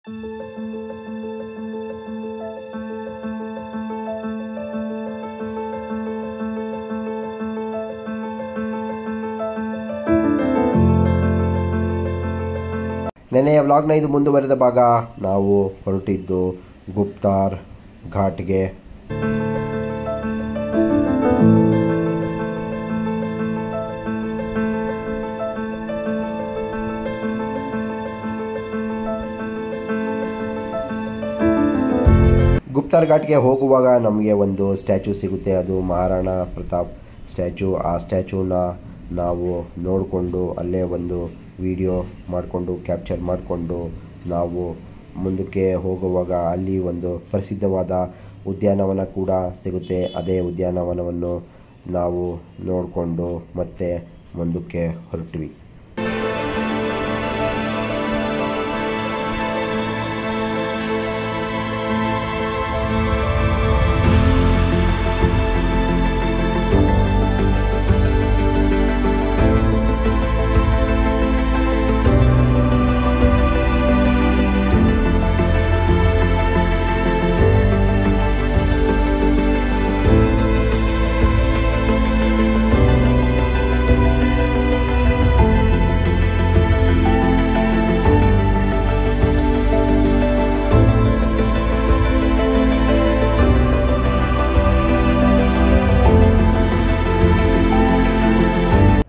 ನೆನೆಯ ವ್ಲಾಗ್ನ ಇದು ಮುಂದುವರೆದ ಭಾಗ. ನಾವು ಹೊರಟಿದ್ದು ಗುಪ್ತಾರ್ ಘಾಟ್ಗೆ. ಗುಪ್ತಾರ್ ಘಾಟ್ಗೆ ಹೋಗುವಾಗ ನಮಗೆ ಒಂದು ಸ್ಟ್ಯಾಚು ಸಿಗುತ್ತೆ, ಅದು ಮಹಾರಾಣಾ ಪ್ರತಾಪ್ ಸ್ಟ್ಯಾಚು. ಆ ಸ್ಟ್ಯಾಚುನ ನಾವು ನೋಡಿಕೊಂಡು ಅಲ್ಲೇ ಒಂದು ವಿಡಿಯೋ ಮಾಡಿಕೊಂಡು ಕ್ಯಾಪ್ಚರ್ ಮಾಡಿಕೊಂಡು ನಾವು ಮುಂದಕ್ಕೆ ಹೋಗುವಾಗ ಅಲ್ಲಿ ಒಂದು ಪ್ರಸಿದ್ಧವಾದ ಉದ್ಯಾನವನ ಕೂಡ ಸಿಗುತ್ತೆ. ಅದೇ ಉದ್ಯಾನವನವನ್ನು ನಾವು ನೋಡಿಕೊಂಡು ಮತ್ತೆ ಮುಂದಕ್ಕೆ ಹೊರಟ್ವಿ.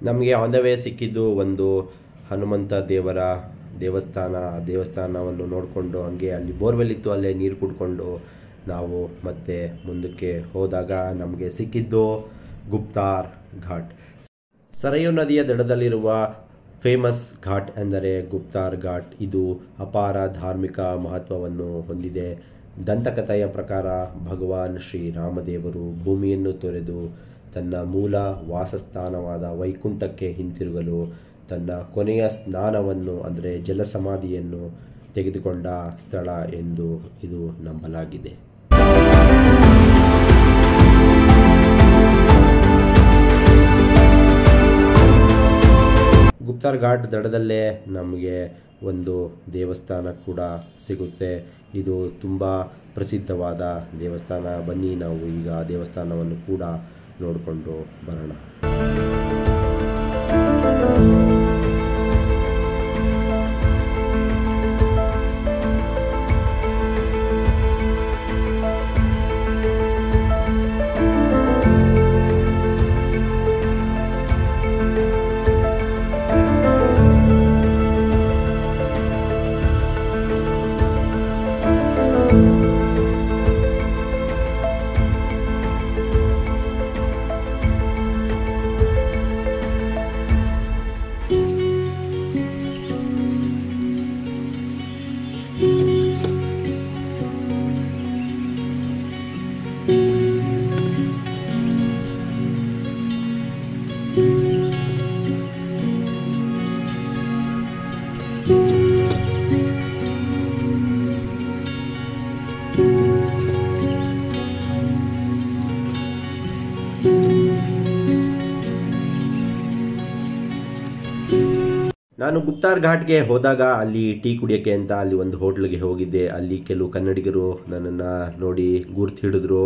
ನಮಗೆ ಆನ್ ದ ವೇ ಸಿಕ್ಕಿದ್ದು ಒಂದು ಹನುಮಂತ ದೇವರ ದೇವಸ್ಥಾನ. ಆ ದೇವಸ್ಥಾನವನ್ನು ನೋಡಿಕೊಂಡು ಹಂಗೆ ಅಲ್ಲಿ ಬೋರ್ವೆಲ್ ಇತ್ತು, ಅಲ್ಲೇ ನೀರು ಕುಡ್ಕೊಂಡು ನಾವು ಮತ್ತೆ ಮುಂದಕ್ಕೆ ಹೋದಾಗ ನಮಗೆ ಸಿಕ್ಕಿದ್ದು ಗುಪ್ತಾರ್ ಘಾಟ್. ಸರಯೂ ನದಿಯ ದಡದಲ್ಲಿರುವ ಫೇಮಸ್ ಘಾಟ್ ಎಂದರೆ ಗುಪ್ತಾರ್ ಘಾಟ್. ಇದು ಅಪಾರ ಧಾರ್ಮಿಕ ಮಹತ್ವವನ್ನು ಹೊಂದಿದೆ. ದಂತಕಥೆಯ ಪ್ರಕಾರ ಭಗವಾನ್ ಶ್ರೀರಾಮದೇವರು ಭೂಮಿಯನ್ನು ತೊರೆದು ತನ್ನ ಮೂಲ ವಾಸಸ್ಥಾನವಾದ ವೈಕುಂಠಕ್ಕೆ ಹಿಂತಿರುಗಲು ತನ್ನ ಕೊನೆಯ ಸ್ನಾನವನ್ನು ಅಂದರೆ ಜಲಸಮಾಧಿಯನ್ನು ತೆಗೆದುಕೊಂಡ ಸ್ಥಳ ಎಂದು ಇದು ನಂಬಲಾಗಿದೆ. ಗುಪ್ತಾರ್ ಘಾಟ್ ದಡದಲ್ಲೇ ನಮಗೆ ಒಂದು ದೇವಸ್ಥಾನ ಕೂಡ ಸಿಗುತ್ತೆ. ಇದು ತುಂಬ ಪ್ರಸಿದ್ಧವಾದ ದೇವಸ್ಥಾನ. ಬನ್ನಿ ನಾವು ಈಗ ಆ ದೇವಸ್ಥಾನವನ್ನು ಕೂಡ ನೋಡಿಕೊಂಡು ಬರೋಣ. ನಾನು ಗುಪ್ತಾರ್ ಘಾಟ್ಗೆ ಹೋದಾಗ ಅಲ್ಲಿ ಟೀ ಕುಡಿಯೋಕ್ಕೆ ಅಂತ ಅಲ್ಲಿ ಒಂದು ಹೋಟ್ಲಿಗೆ ಹೋಗಿದ್ದೆ. ಅಲ್ಲಿ ಕೆಲವು ಕನ್ನಡಿಗರು ನನ್ನನ್ನು ನೋಡಿ ಗುರ್ತು ಹಿಡಿದ್ರು,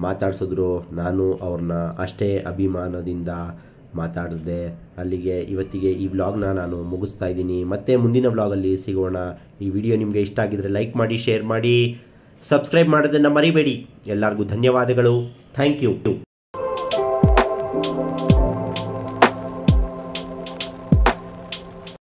ಮಾತಾಡ್ಸಿದ್ರು. ನಾನು ಅವ್ರನ್ನ ಅಷ್ಟೇ ಅಭಿಮಾನದಿಂದ ಮಾತಾಡಿಸ್ದೆ. ಅಲ್ಲಿಗೆ ಇವತ್ತಿಗೆ ಈ ವ್ಲಾಗ್ನ ನಾನು ಮುಗಿಸ್ತಾ ಇದ್ದೀನಿ. ಮತ್ತೆ ಮುಂದಿನ ವ್ಲಾಗಲ್ಲಿ ಸಿಗೋಣ. ಈ ವಿಡಿಯೋ ನಿಮಗೆ ಇಷ್ಟ ಆಗಿದ್ರೆ ಲೈಕ್ ಮಾಡಿ, ಶೇರ್ ಮಾಡಿ, ಸಬ್ಸ್ಕ್ರೈಬ್ ಮಾಡೋದನ್ನು ಮರಿಬೇಡಿ. ಎಲ್ಲರಿಗೂ ಧನ್ಯವಾದಗಳು. Thank you.